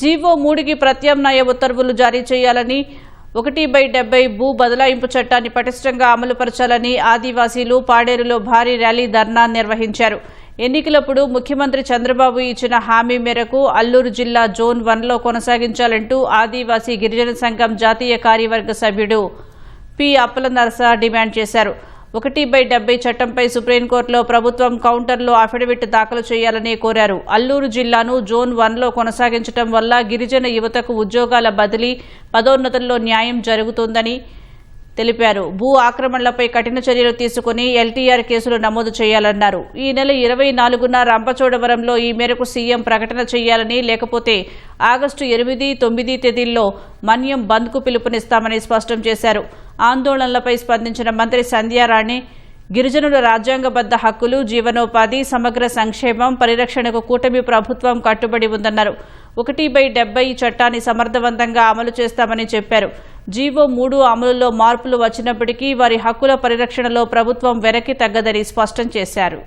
GO 3కి ప్రత్యామ్నాయ ఉత్తర్వులు జారీ చేయాలని 1/70 భూ బదలాయింపు చట్టాన్ని పటిష్టంగా అమలుపరచాలని ఆదివాసీలు పాడేరులో భారీ ర్యాలీ ధర్నా నిర్వహించారు. ఎన్నికలప్పుడు ముఖ్యమంత్రి చంద్రబాబు ఇచ్చిన హామీ మేరకు అల్లూరు జిల్లా జోన్ 1లో కొనసాగించాలంటూ ఆదివాసీ గిరిజన సంఘం జాతీయ కార్యవర్గ సభ్యుడు పి అప్పలనరస డిమాండ్ చేశారు. 1/70 చట్టంపై సుప్రీంకోర్టులో ప్రభుత్వం కౌంటర్లో అఫిడవిట్ దాఖలు చేయాలని కోరారు. అల్లూరు జిల్లాను జోన్ 1లో కొనసాగించడం వల్ల గిరిజన యువతకు ఉద్యోగాల బదిలీ, పదోన్నతుల్లో న్యాయం జరుగుతుందని తెలిపారు. భూ ఆక్రమణలపై కఠిన చర్యలు తీసుకుని ఎల్టీఆర్ కేసులు నమోదు చేయాలన్నారు. ఈ నెల 24న రంపచోడవరంలో ఈ మేరకు సీఎం ప్రకటన చేయాలని, లేకపోతే ఆగస్టు 8, 9 తేదీల్లో మన్యం బంద్కు పిలుపునిస్తామని స్పష్టం చేశారు. ఆందోళనలపై స్పందించిన మంత్రి సంధ్యారాణి గిరిజనుల రాజ్యాంగబద్ధ హక్కులు, జీవనోపాధి, సమగ్ర సంక్షేమం, పరిరక్షణకు కూటమి ప్రభుత్వం కట్టుబడి ఉందన్నారు. 1/70 చట్టాన్ని సమర్థవంతంగా అమలు చేస్తామని చెప్పారు. జీవో 3 అమలులో మార్పులు వచ్చినప్పటికీ వారి హక్కుల పరిరక్షణలో ప్రభుత్వం వెనక్కి తగ్గదని స్పష్టం చేశారు.